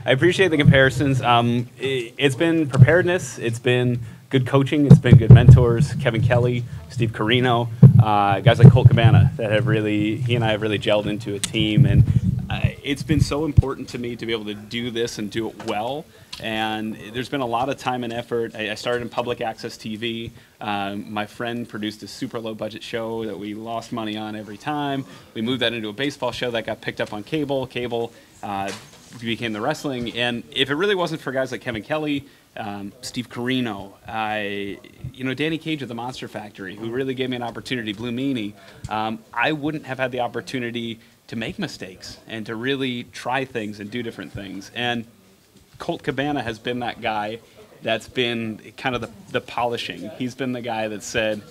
I appreciate the comparisons. It's been preparedness. It's been good coaching. It's been good mentors. Kevin Kelly, Steve Carino, guys like Colt Cabana that have really, he and I have really gelled into a team. And it's been so important to me to be able to do this and do it well. And there's been a lot of time and effort. I started in public access TV. My friend produced a super low budget show that we lost money on every time. We moved that into a baseball show that got picked up on cable. Cable became the wrestling. And if it really wasn't for guys like Kevin Kelly, Steve Carino, Danny Cage at the Monster Factory, who really gave me an opportunity, Blue Meanie, I wouldn't have had the opportunity to make mistakes and to really try things and do different things. And Colt Cabana has been that guy that's been kind of the polishing. He's been the guy that said,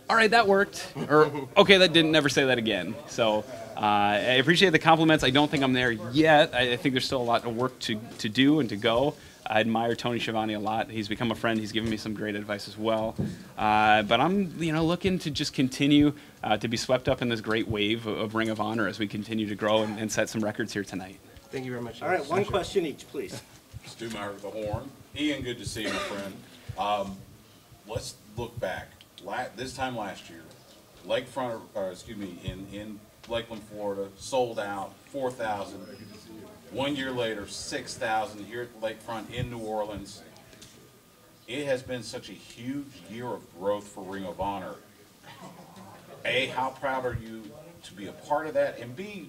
all right, that worked, or okay, that didn't, never say that again. So I appreciate the compliments. I don't think I'm there yet. I think there's still a lot of work to do and to go. I admire Tony Schiavone a lot. He's become a friend. He's given me some great advice as well. But I'm looking to just continue to be swept up in this great wave of Ring of Honor as we continue to grow and set some records here tonight. Thank you very much. All right, one question each, please. Stu Meyer with the horn. Ian, good to see you, my friend. Let's look back. This time last year, in Lakeland, Florida, sold out, 4,000. 1 year later, 6,000 here at the Lakefront in New Orleans. It has been such a huge year of growth for Ring of Honor. A, how proud are you to be a part of that? And B,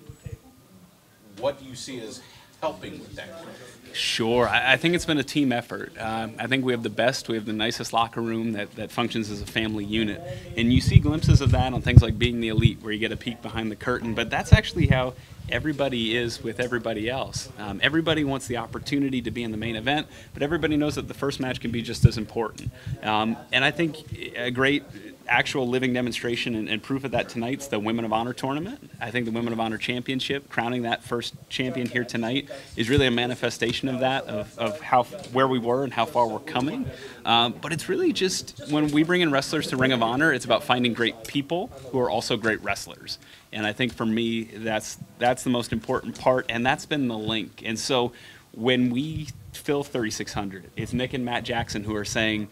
what do you see as helping with that growth? Sure. I think it's been a team effort. I think we have the nicest locker room that functions as a family unit. And you see glimpses of that on things like Being the Elite, where you get a peek behind the curtain. But that's actually how everybody is with everybody else. Everybody wants the opportunity to be in the main event, but everybody knows that the first match can be just as important. And I think a great actual living demonstration and proof of that tonight's the Women of Honor tournament. I think the Women of Honor Championship, crowning that first champion here tonight, is really a manifestation of that, of where we were and how far we're coming. But it's really just, when we bring in wrestlers to Ring of Honor, it's about finding great people who are also great wrestlers. And I think for me, that's the most important part, and that's been the link. And so when we fill 3,600, it's Nick and Matt Jackson who are saying,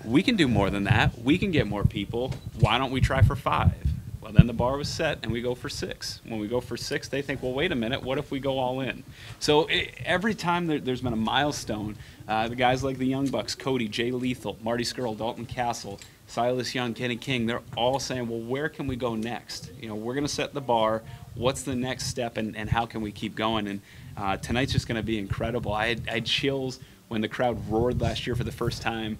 we can do more than that. We can get more people. Why don't we try for 5? Well, then the bar was set, and we go for 6. When we go for 6, they think, well, wait a minute, what if we go all in? So every time there's been a milestone, the guys like the Young Bucks, Cody, Jay Lethal, Marty Skrull, Dalton Castle, Silas Young, Kenny King, they're all saying, well, where can we go next? We're going to set the bar. What's the next step, and how can we keep going? And tonight's just going to be incredible. I had chills when the crowd roared last year for the first time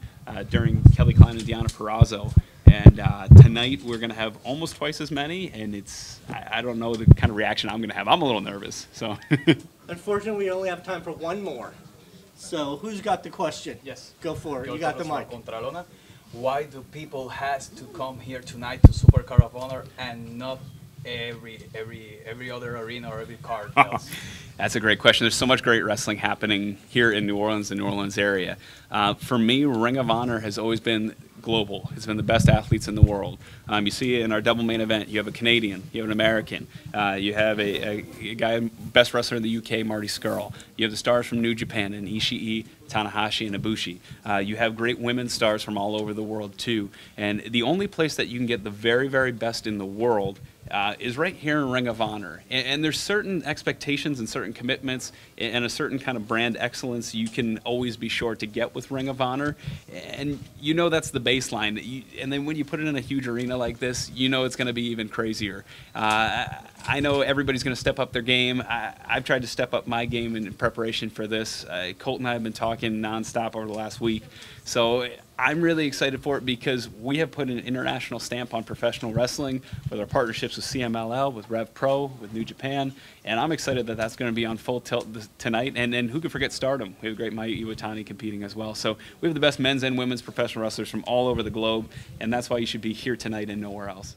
during Kelly Klein and Deanna Purrazzo. And tonight we're going to have almost twice as many, and I don't know the kind of reaction I'm going to have. I'm a little nervous. So. Unfortunately, we only have time for one more. So who's got the question? Yes. Go for it. You got the mic. Why do people has to come here tonight to Super Card of Honor and not every other arena or every card else? That's a great question. There's so much great wrestling happening here in New Orleans, the New Orleans area. For me, Ring of Honor has always been global. It's been the best athletes in the world. You see in our double main event, you have a Canadian, you have an American, you have a guy, best wrestler in the UK, Marty Skrull. You have the stars from New Japan and Ishii, Tanahashi, and Ibushi. You have great women stars from all over the world too. And the only place that you can get the very, very best in the world is right here in Ring of Honor. And there's certain expectations and certain commitments and a certain kind of brand excellence you can always be sure to get with Ring of Honor. And that's the baseline. And then when you put it in a huge arena like this, it's going to be even crazier. I know everybody's going to step up their game. I've tried to step up my game in preparation for this. Colt and I have been talking nonstop over the last week. So I'm really excited for it because we have put an international stamp on professional wrestling with our partnerships with CMLL, with Rev Pro, with New Japan, and I'm excited that that's going to be on full tilt tonight. And who could forget Stardom? We have great Mayu Iwatani competing as well. So we have the best men's and women's professional wrestlers from all over the globe, and that's why you should be here tonight and nowhere else.